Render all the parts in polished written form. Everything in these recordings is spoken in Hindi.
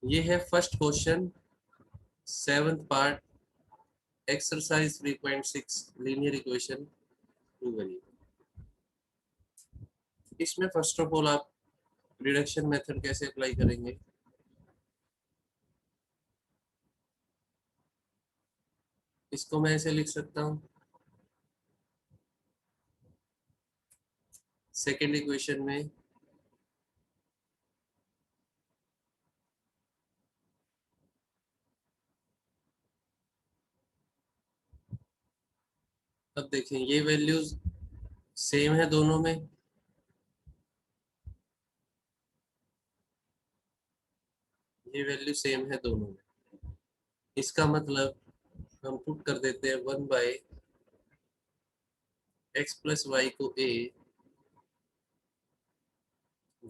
ये है first question, 7th part, exercise 3.6 linear equation two बनी। इसमें फर्स्ट ऑफ ऑल आप रिडक्शन मेथड कैसे अप्लाई करेंगे। इसको मैं ऐसे लिख सकता हूँ, सेकेंड इक्वेशन में अब देखें ये वैल्यूज सेम है दोनों में, ये वैल्यू सेम है दोनों में। इसका मतलब हम पुट कर देते हैं 1/x+y को a,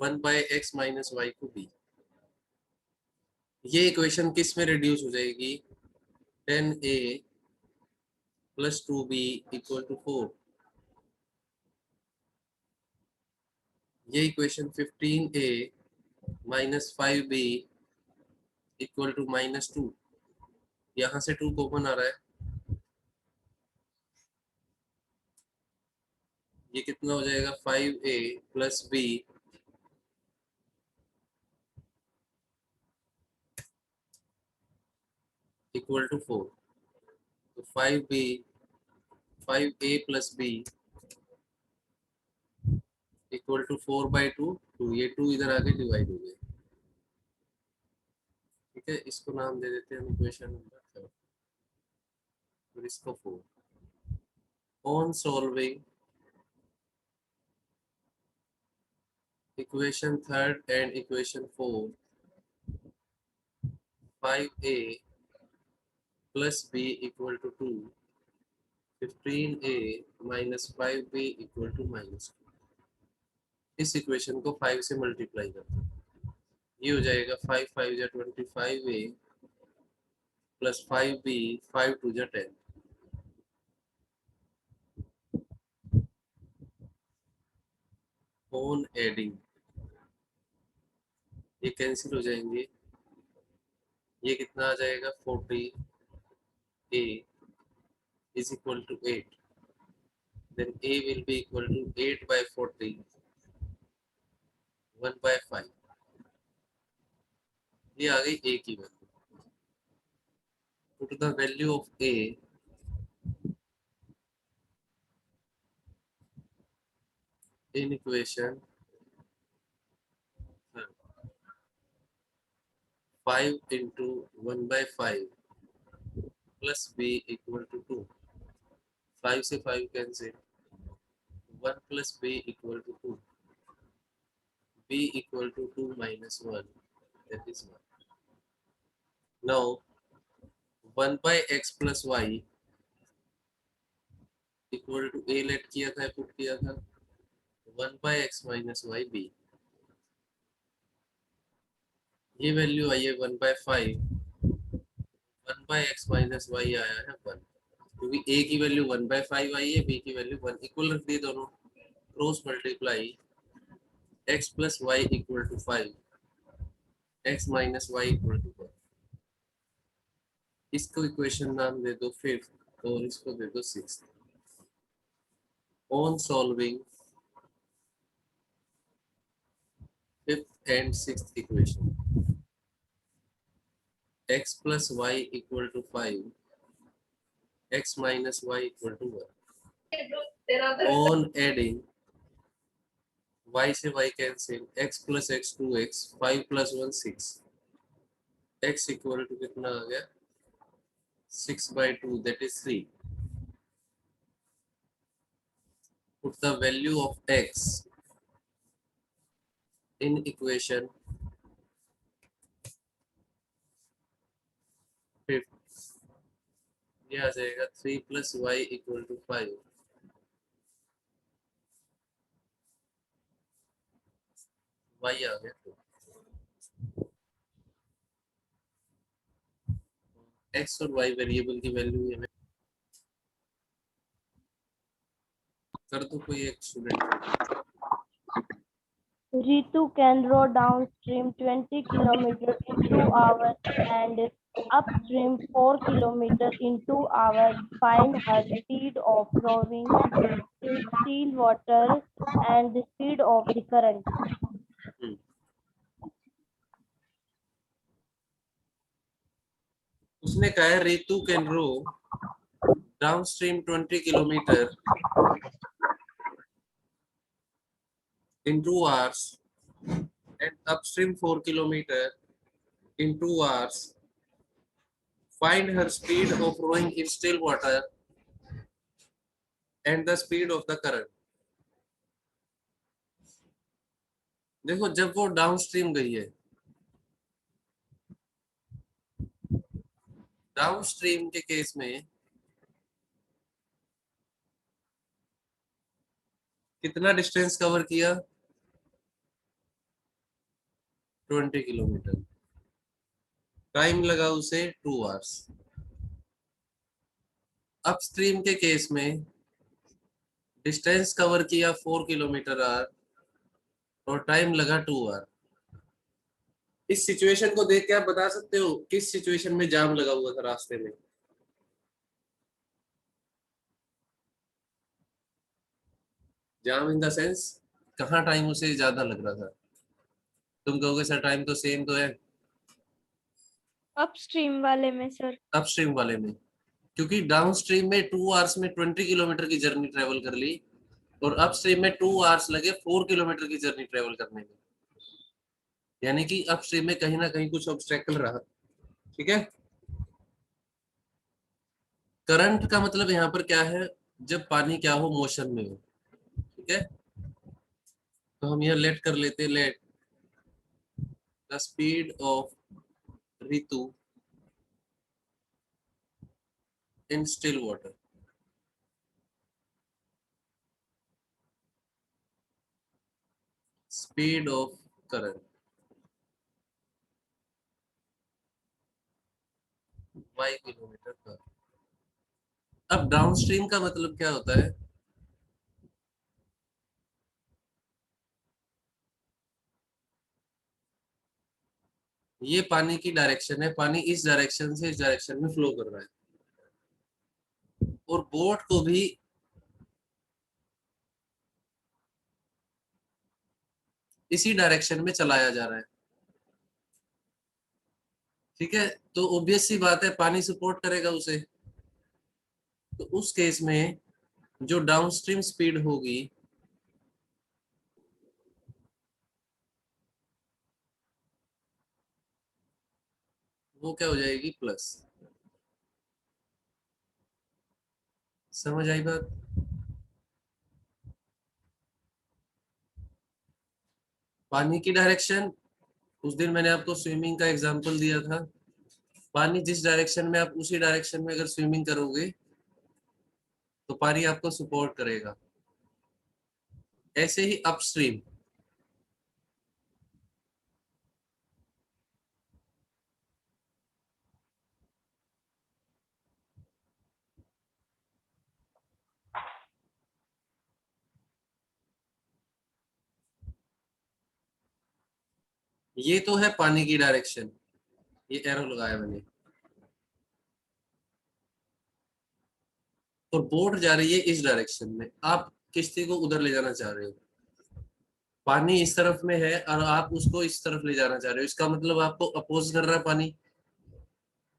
1/x-y को b। ये इक्वेशन किस में रिड्यूस हो जाएगी, 10a + 2b = 4। ये इक्वेशन 15a - 5b = -2। यहाँ से 2 कॉमन आ रहा है, ये कितना हो जाएगा 5a + b = 4। तो 5a + b = 4/2। तो ये 2 इधर आके डिवाइड हो गए। ठीक है, इसको नाम दे देते हैं इक्वेशन नंबर 3 और इसको 4। On solving equation third and equation 4, 5a + b = 2, 15a - 5b = -2। इस इक्वेशन को 5 से मल्टीप्लाई करते हैं, ये हो जाएगा 5 × 5 = 25a + 5b 5 × 2 = 10। ऑन एडिंग ये कैंसिल हो जाएंगे, ये कितना आ जाएगा 40a is equal to 8, then a will be equal to 8/40, 1/5। ये आ गई a की value. put the value of a in equation 5 × 1/5 plus b = 2। 5 से 5 cancel, 1 + b = 2, b = 2 - 1, that is 1। Now 1/x + y = a late किया था, पुट किया था 1/x - yb। ये वैल्यू आई है 1/5, 1/x - y आया है 1, क्योंकि a की वैल्यू 1/5 आई है, b की वैल्यू 1। इक्वल रख दी दोनों, cross multiply, x + y = 5, x - y = 1। इसको इक्वेशन नाम दे दो फिफ्थ और इसको दे दो sixth. On solving fifth and sixth equation, x + y = 5, x - y = 1। On adding y से y cancel, x + x 2x, 5 + 1 6, x = कितना आ गया 6/2, that is 3। put the value of x in equation 5, ये आ जाएगा 3 + y = 5, y आ गया 2। x और y वेरिएबल की वैल्यू है, कर दो कोई एक student. Ritu can row downstream 20 kilometers in 2 hours and upstream 4 kilometers in 2 hours. Find her speed of rowing in still water and the speed of the current. उसने कहा है Ritu can row downstream 20 kilometre in 2 hours and upstream 4 kilometer in 2 hours. Find her speed of rowing in still water and the speed of the current. देखो जब वो डाउनस्ट्रीम गई है, डाउनस्ट्रीम के केस में कितना डिस्टेंस कवर किया? 20 किलोमीटर। टाइम लगा उसे 2 आवर्स। अपस्ट्रीम के केस में डिस्टेंस कवर किया 4 किलोमीटर आवर और टाइम लगा 2 आवर। इस सिचुएशन को देख के आप बता सकते हो किस सिचुएशन में जाम लगा हुआ था रास्ते में? जाम इन द सेंस कहाँ टाइम उसे ज्यादा लग रहा था? तुम कहोगे सर टाइम तो सेम तो है। अपस्ट्रीम वाले में सर। अपस्ट्रीम वाले में, क्योंकि डाउनस्ट्रीम में 2 आवर्स में 20 किलोमीटर की जर्नी ट्रेवल कर ली और अपस्ट्रीम में 2 आवर्स लगे 4 किलोमीटर की जर्नी ट्रेवल करने में। यानी कि अपस्ट्रीम में कहीं ना कहीं कुछ ऑब्स्टेकल रहा। ठीक है। करंट का मतलब यहाँ पर क्या है? जब पानी क्या हो, मोशन में हो। ठीक है, तो हम यह लेट कर लेते, let the speed of Ritu in still water. Speed of current y kilometre पर। अब डाउनस्ट्रीम का मतलब क्या होता है? ये पानी की डायरेक्शन है, पानी इस डायरेक्शन से इस डायरेक्शन में फ्लो कर रहा है और बोट को भी इसी डायरेक्शन में चलाया जा रहा है। ठीक है, तो ऑब्वियस सी बात है पानी सपोर्ट करेगा उसे। तो उस केस में जो डाउनस्ट्रीम स्पीड होगी वो क्या हो जाएगी? प्लस। समझ आई बात? पानी की डायरेक्शन, उस दिन मैंने आपको स्विमिंग का एग्जांपल दिया था। पानी जिस डायरेक्शन में, आप उसी डायरेक्शन में अगर स्विमिंग करोगे तो पानी आपको सपोर्ट करेगा। ऐसे ही अपस्ट्रीम, ये तो है पानी की डायरेक्शन, ये एरो लगाया मैंने, और बोट जा रही है इस डायरेक्शन में। आप किश्ती को उधर ले जाना चाह रहे हो, पानी इस तरफ में है और आप उसको इस तरफ ले जाना चाह रहे हो। इसका मतलब आपको अपोज कर रहा है पानी,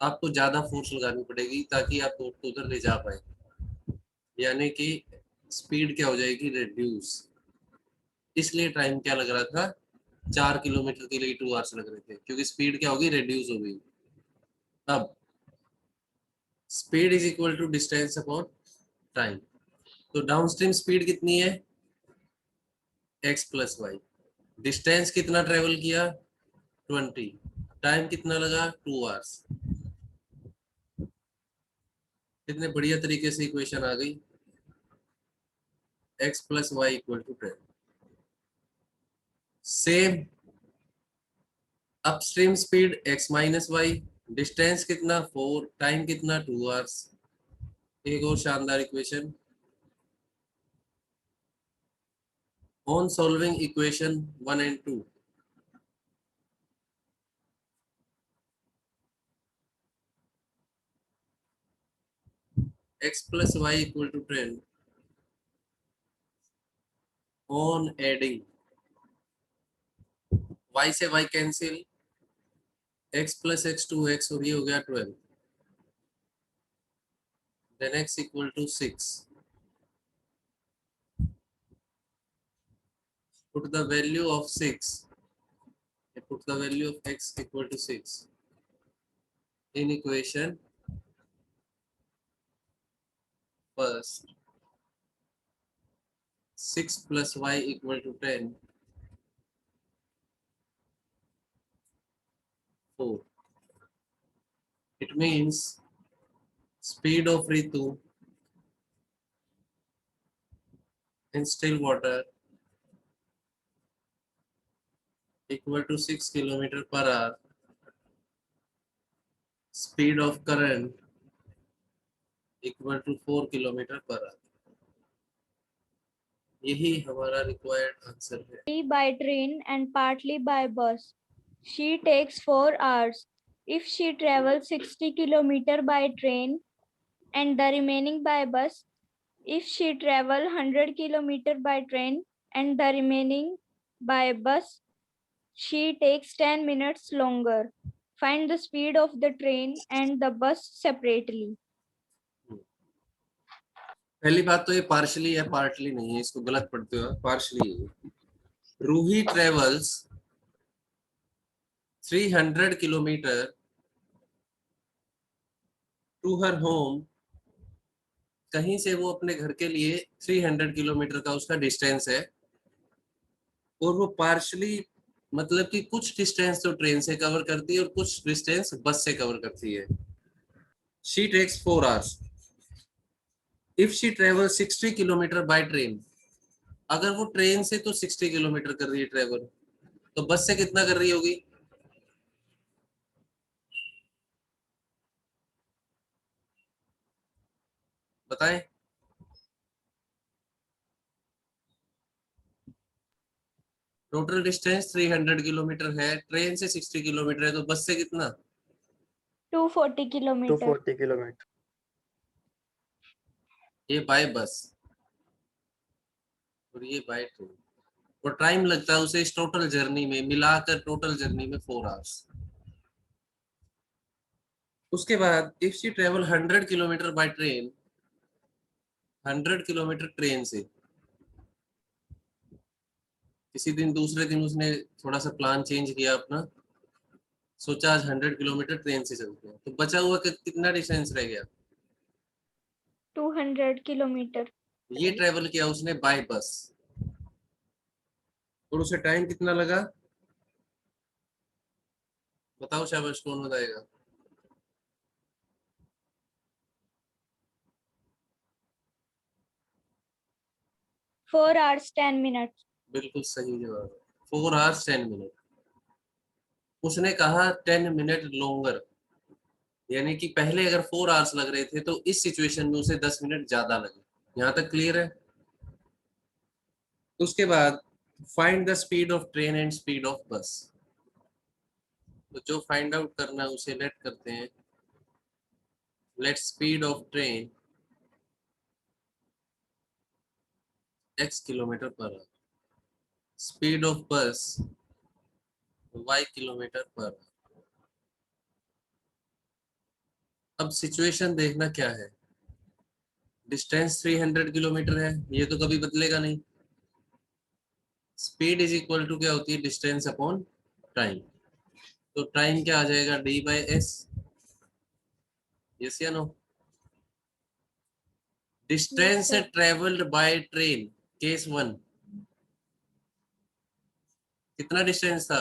आपको ज्यादा फोर्स लगानी पड़ेगी ताकि आप बोट को उधर ले जा पाए। यानी कि स्पीड क्या हो जाएगी? रिड्यूस। इसलिए टाइम क्या लग रहा था? 4 किलोमीटर के लिए 2 आवर्स लग रहे थे, क्योंकि स्पीड क्या होगी? रिड्यूस हो गई। अब speed is equal to distance upon time. तो डाउनस्ट्रीम स्पीड कितनी है? x plus Y. डिस्टेंस कितना ट्रेवल किया? 20। टाइम कितना लगा? 2 आवर्स। कितने बढ़िया तरीके से इक्वेशन आ गई। x plus Y equal to 10। Same upstream speed x minus Y, distance कितना? 4, टाइम कितना? 2 आवर्स। एक और शानदार equation, On solving equation 1 and 2, x plus y equal to 10, on adding y से y cancel, x plus x 2x और ये हो गया 12, then x equal to 6. Put the value of 6, put the value of x equal to 6 in equation first. 6 plus y equal to 10, 4. It means speed of Ritu in still water equal to 6 km per hour. Speed of current equal to 4 km per hour. यही हमारा required answer है. Partly by train and partly by bus. She takes 4 hours. If she travels 60 km by train and the remaining by bus, if she travel 100 km by train and the remaining by bus, she takes 10 minutes longer. Find the speed of the train and the bus separately. पहली बात तो ये पार्शली है, पार्टली नहीं है, इसको गलत पढ़ते हो, पार्शली है. Ruhi travels 300 kilometre to her home. कहीं से वो अपने घर के लिए 300 किलोमीटर का उसका डिस्टेंस है, और वो पार्शली मतलब कि कुछ डिस्टेंस तो ट्रेन से कवर करती है और कुछ डिस्टेंस बस से कवर करती है. She takes 4 hours. If she travel 60 kilometre by train, अगर वो ट्रेन से तो 60 किलोमीटर कर रही है ट्रेवल, तो बस से कितना कर रही होगी? बताएं. टोटल डिस्टेंस 300 किलोमीटर है, ट्रेन से 60 किलोमीटर है, तो बस से कितना? 240 km. 240 किलोमीटर. ये बाय बस और ये बाय ट्रेन. और टाइम लगता है उसे इस टोटल जर्नी में मिलाकर, टोटल जर्नी में 4 आवर्स. उसके बाद if she travel 100 kilometre by train, 100 kilometre train से, किसी दिन दूसरे दिन उसने थोड़ा सा प्लान चेंज किया अपना, सोचा आज 100 किलोमीटर ट्रेन से चलते हैं, तो बचा हुआ कितना डिस्टेंस रह गया? 200 km. ये ट्रेवल किया उसने बाय बस, और उसे टाइम कितना लगा? बताओ, शाबाश, कौन बताएगा? Four hours 10 minutes. बिल्कुल सही जवाब. 4 आवर्स 10 मिनट. उसने कहा 10 मिनट लोंगर, यानी कि पहले अगर 4 आवर्स लग रहे थे तो इस सिचुएशन में उसे 10 मिनट ज्यादा लगे. यहाँ तक क्लियर है? उसके बाद find the speed of train and speed of बस. तो जो फाइंड आउट करना है उसे लेट करते हैं. Let speed of train x kilometre per hour, speed of बस y किलोमीटर पर आवर. अब सिचुएशन देखना क्या है. डिस्टेंस 300 किलोमीटर है, ये तो कभी बदलेगा नहीं. स्पीड इज इक्वल टू क्या होती है? Distance upon time. तो टाइम क्या आ जाएगा? d by S. यस या no? Distance Yes, sir. Travelled by train, case 1, कितना डिस्टेंस था?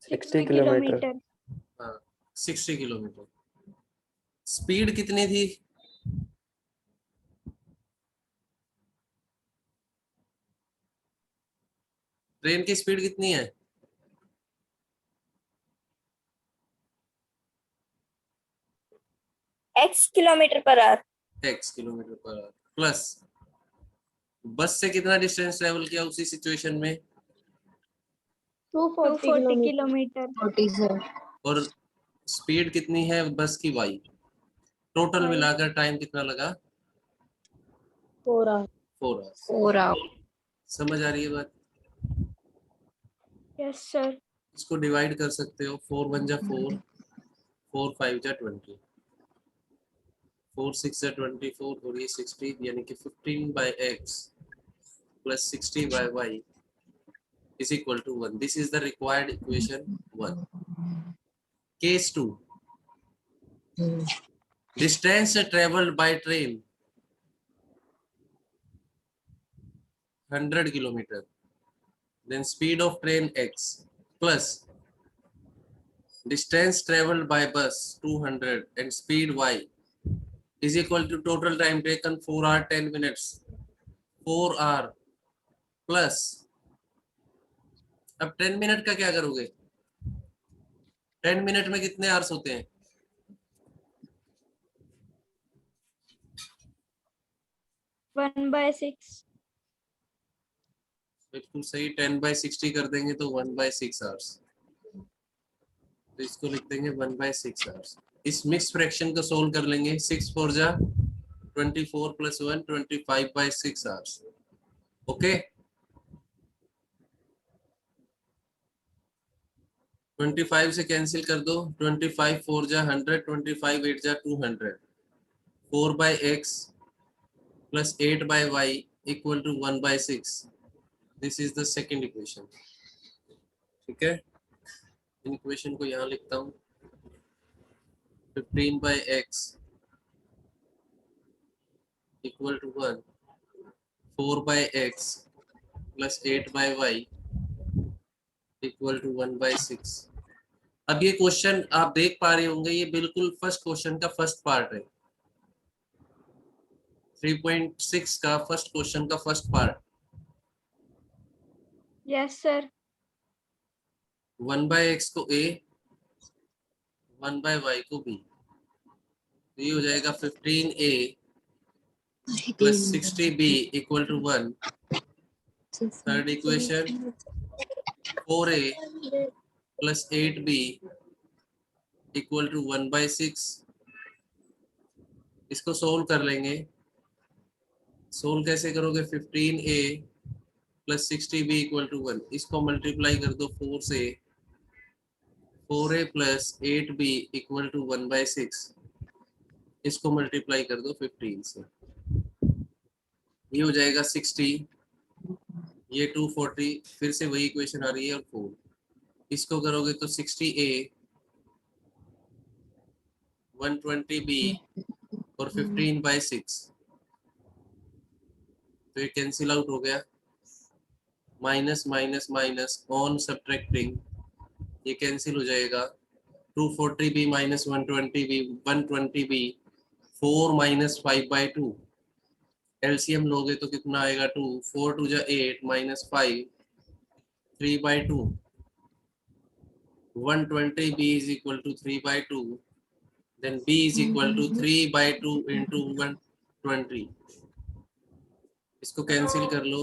60 किलोमीटर. हाँ, 60 किलोमीटर. स्पीड कितनी थी? ट्रेन की स्पीड कितनी है? X km per hour. x kilometre per hour plus बस से कितना डिस्टेंस ट्रेवल किया उसी सिचुएशन में 240 किलोमीटर 40 sir. और स्पीड कितनी है बस की y टोटल Y. मिलाकर टाइम कितना लगा 4 hours. 4 hours 4 hours. समझ आ रही है बात Yes, sir. इसको डिवाइड कर सकते हो 4 1 जा 4 4 5 जा 20 4 6 जा 24 और ये 60 यानी कि 15 by x plus 60 by y is equal to 1. This is the required equation 1. Case 2. Distance traveled by train 100 kilometer. Then speed of train x plus distance traveled by bus 200 and speed y is equal to total time taken 4 hour 10 minutes 4 hour plus अब 10 मिनट का क्या करोगे 10 मिनट में कितने आवर्स होते हैं 1/6. बिल्कुल सही 10/60 कर देंगे तो 1/6 आवर्स तो इसको लिख देंगे 1/6 आवर्स इस मिक्स फ्रैक्शन को सोल्व कर लेंगे 6 4 जा 24 plus 1 25/6 आवर्स ओके 25 से कैंसिल कर दो 25 4 जा 100 25 8 जा 200 4/x plus 8/y equal to 1/6 this is the second equation ठीक है इन इक्वेशन को यहाँ लिखता हूँ 15/x equal to 1 4/x plus 8/y equal to 1/6 अब ये क्वेश्चन आप देख पा रहे होंगे ये बिल्कुल फर्स्ट क्वेश्चन का फर्स्ट पार्ट है 3.6 का फर्स्ट क्वेश्चन का first part Yes, sir. 1/x को a 1/y को b ये हो जाएगा 15a plus 60b equal to 1 third equation 4a plus 8b equal to 1/6 इसको सोल्व कर लेंगे सोल्व कैसे करोगे 15a plus 60b equal to 1 इसको मल्टीप्लाई कर दो 4 से 4a plus 8b equal to 1/6 इसको मल्टीप्लाई कर दो 15 से ये हो जाएगा 60 ये 240 फिर से वही इक्वेशन आ रही है और 4 इसको करोगे तो 60a 120b और 15/6 तो ये कैंसिल आउट हो गया minus minus minus on subtracting ये कैंसिल हो जाएगा 240b minus 120b 120b 4 minus 5/2 LCM लोगे तो कितना आएगा 2 4 2 जा 8 minus 5 3/2 120b is equal to 3/2 then b is equal to 3/2 into 120 इसको कैंसिल कर लो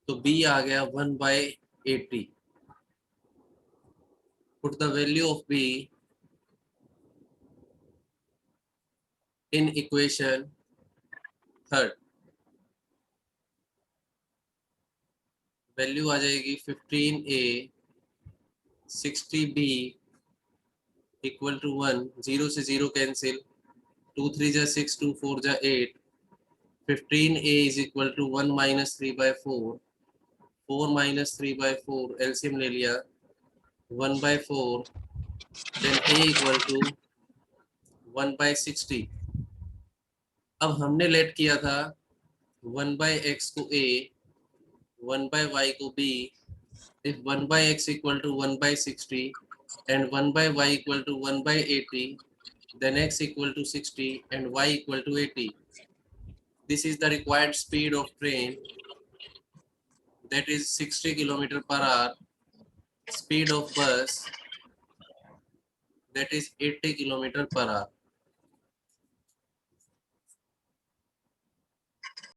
तो b आ गया 1/80 put the value of b in equation third value आ जाएगी 15a 60b इक्वल टू 1 0 से 0 कैंसिल 2 3 जा 6 2 4 जा 8 15a is equal to 1 minus 3/4 4 minus 3/4 LCM ले लिया 1/4 then a equal to 1/60 अब हमने लेट किया था 1/x को a 1/y को b if 1/x equal to 1/60 and 1/y equal to 1/80 then x equal to 60 and y equal to 80 this is the required speed of train that is 60 km/h speed of bus that is 80 km/h